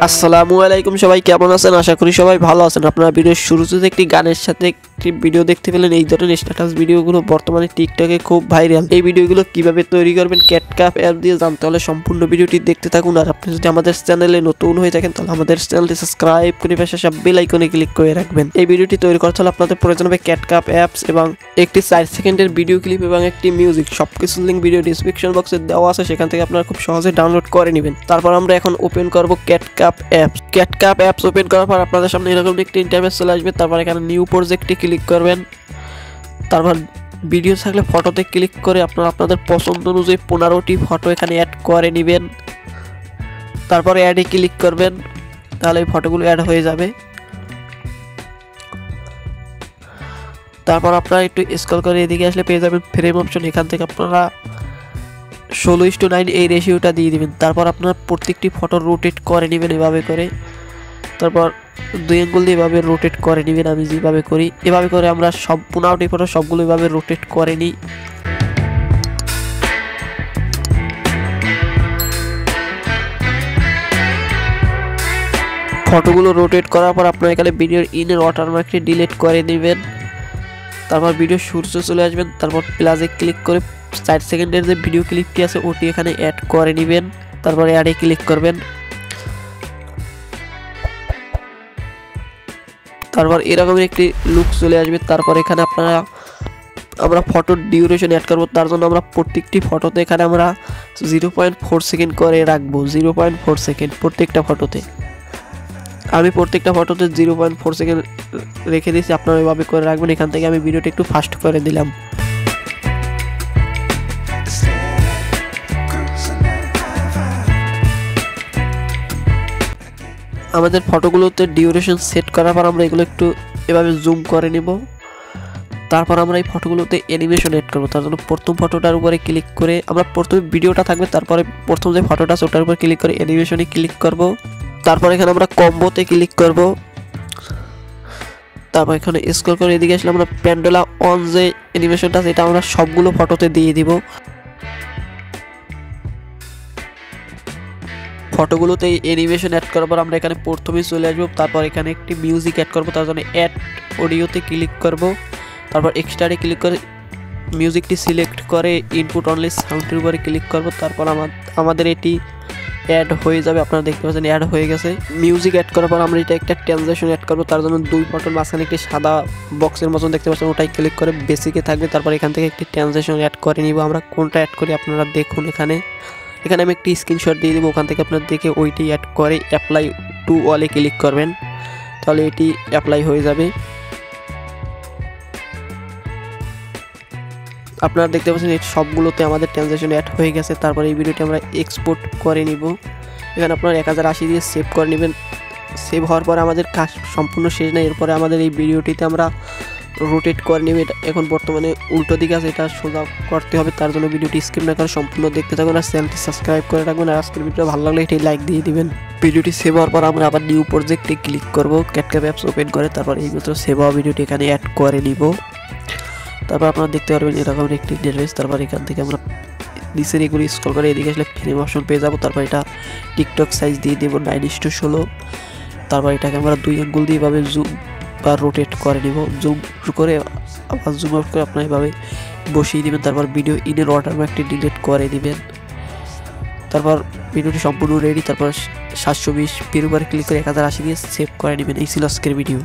আসসালামু আলাইকুম সবাই কেমন আছেন আশা করি সবাই ভালো আছেন। আপনারা ভিডিওর শুরুতে একটি গানের সাথে একটি ভিডিও দেখতে পেলেন। এই ধরনের স্ট্যাটাস ভিডিওগুলো বর্তমানে টিকটকে খুব ভাইরাল। এই ভিডিওগুলো কিভাবে তৈরি করবেন ক্যাটকাপ অ্যাপ দিয়ে জানতে হলে সম্পূর্ণ ভিডিওটি দেখতে থাকুন। আর আপনি যদি আমাদের চ্যানেলে নতুন হয়ে থাকেন তাহলে আমাদের চ্যানেলটি সাবস্ক্রাইব করে পাশে বেল আইকনে ক্লিক করে রাখবেন। এই ভিডিওটি তৈরি করতে হলে আপনাদের প্রয়োজন হবে ক্যাটকাপ অ্যাপস এবং একটি 4 সেকেন্ডের ভিডিও ক্লিপ এবং একটি মিউজিক। সবকিছুর লিংক ভিডিও ডেসক্রিপশন বক্সে দেওয়া আছে, সেখান থেকে আপনারা খুব সহজে ডাউনলোড করে নেবেন। তারপর আমরা এখন ওপেন করব ক্যাটকাপ অ্যাপস ওপেন করার পর আপনাদের সামনে এরকম একটি ইন্টারফেস চলে আসবে। তারপর এখানে নিউ প্রজেক্টে ক্লিক করবেন। তারপর ভিডিও থাকলে ফটোতে ক্লিক করে আপনারা আপনাদের পছন্দ অনুযায়ী 15টি ফটো এখানে অ্যাড করে নেবেন। তারপর অ্যাডে ক্লিক করবেন, তাহলে এই ফটোগুলো অ্যাড হয়ে যাবে। তারপর আপনারা একটু স্ক্রল করে এদিকে আসলে পেয়ে যাবেন ফ্রেম অপশন। এখান থেকে আপনারা 16:9 এই রেশিওটা দিয়ে দিবেন। তারপর আপনারা প্রত্যেকটি ফটো রোটেট করে নেবেন এভাবে করে। তারপর 2 আঙ্গুল দিয়ে এভাবে রোটেট করে নেবেন, আমি যেভাবে করি এভাবে করে আমরা সব 15টি ফটো সবগুলো এভাবে রোটেট করে নিই। ফটোগুলো রোটেট করার পর আপনারা এখানে ভিডিওর ইনের ওয়াটারমার্কটি ডিলিট করে নেবেন। তারপর ভিডিও শুরুতে চলে আসবেন। তারপর প্লাসে ক্লিক করে 4 সেকেন্ডের যে ভিডিও ক্লিপটি আছে ওটি এখানে অ্যাড করে নেবেন। তারপর অ্যাডে ক্লিক করবেন। তারপর এরকম একটি লুক চলে আসবে। তারপর এখানে আমরা ফটোর ডিউরেশন অ্যাড করব। তার জন্য আমরা প্রত্যেকটি ফটোতে এখানে আমরা 0.4 সেকেন্ড করে রাখবো। 0.4 সেকেন্ড প্রত্যেকটা ফটোতে। আমি প্রত্যেকটা ফটোতে 0.4 সেকেন্ড রেখে দিয়েছি, আপনারা এভাবে করে রাখবেন। এখান থেকে আমি ভিডিওটা একটু ফাস্ট করে দিলাম। আমাদের ফটোগুলোতে ডিউরেশন সেট করার পর আমরা এগুলো একটু এভাবে জুম করে নেব। তারপর আমরা এই ফটোগুলোতে অ্যানিমেশন এড করব। তার জন্য প্রথম ফটোটার উপরে ক্লিক করে আমরা প্রথমে ভিডিওটা থাকবে, তারপরে প্রথম যে ফটোটা আছে ওটার উপর ক্লিক করে অ্যানিমেশনে ক্লিক করব। তারপর এখানে আমরা কম্বোতে ক্লিক করব। তারপর এখানে স্ক্রল করে এদিকে আসলে আমরা প্যান্ডেলা অন যে অ্যানিমেশনটা আছে এটা আমরা সবগুলো ফটোতে দিয়ে দিব। ফটোগুলোতে অ্যানিমেশন অ্যাড করার পর আমরা এখানে প্রথমেই চলে আসবো। তারপর এখানে একটি মিউজিক অ্যাড করব। তার জন্য অ্যাড অডিওতে ক্লিক করব। তারপর এক্সট্রারে ক্লিক করে মিউজিকটি সিলেক্ট করে ইনপুট অনলি সাউন্ডের উপরে ক্লিক করব। তারপর আমাদের এটি অ্যাড হয়ে যাবে। আপনারা দেখতে পাচ্ছেন অ্যাড হয়ে গেছে। মিউজিক অ্যাড করার পর আমরা এটা একটা ট্রানজিশন অ্যাড করব। তার জন্য 2 ফটোর মাঝখানে একটি সাদা বক্সের মতন দেখতে পাচ্ছেন, ওটাই ক্লিক করে বেসিকে থাকবে। তারপর এখান থেকে একটি ট্রানজিশন অ্যাড করে নিব। আমরা কোনটা অ্যাড করি আপনারা দেখুন। এখানে আমি একটি স্ক্রিনশট দিয়ে দেবো। ওখান থেকে আপনারা দেখে ওইটি অ্যাড করে অ্যাপ্লাই টু অলে ক্লিক করবেন, তাহলে এটি অ্যাপ্লাই হয়ে যাবে। আপনারা দেখতে পাচ্ছেন এই সবগুলোতে আমাদের ট্রানজিশন অ্যাড হয়ে গেছে। তারপর এই ভিডিওটি আমরা এক্সপোর্ট করে নিব। এখানে আপনারা 1080 দিয়ে সেভ করে নেবেন। সেভ হওয়ার পর আমাদের কাজ সম্পূর্ণ শেষ না। এরপরে আমাদের এই ভিডিওটিতে আমরা রোটেট করে নেবে। এখন বর্তমানে উল্টো দিকে আছে, এটা সোজা করতে হবে। তার জন্য ভিডিওটি স্কিপ না করে সম্পূর্ণ দেখতে থাকুন আর চ্যানেলটি সাবস্ক্রাইব করে রাখবেন। আর আজকের ভিডিও ভালো লাগলে এটি লাইক দিয়ে দিবেন। ভিডিওটি সেভ হওয়ার পর আমরা আবার নিউ প্রজেক্টে ক্লিক করব। ক্যাটকাপ অ্যাপস ওপেন করে তারপর এই মতো সেভ হওয়া ভিডিওটি এখানে অ্যাড করে নিব। তারপর আপনারা দেখতে পারবেন এরকম একটি ইন্টারফেস। তারপর এখান থেকে আমরা নিচের এগুলো স্ক্রল করে এদিকে আসলে ফ্রেম অপশন পেয়ে যাব। তারপর এটা টিকটক সাইজ দিয়ে দেবো 9:16। তারপর এটাকে আমরা 2 আঙ্গুল দিয়ে এভাবে জুম বা রোটেট করে নিব। জুম করে আবার জুম আউট করে আপনারা এভাবে বসিয়ে দিবেন। তারপর ভিডিও ইনের ওয়াটারমার্কটি ডিলিট করে দিবেন। তারপর ভিডিওটি সম্পূর্ণ রেডি। তারপর 720 এর উপরে ক্লিক করে 1080 দিয়ে সেভ করে নেবেন। এই ছিল আজকের ভিডিও।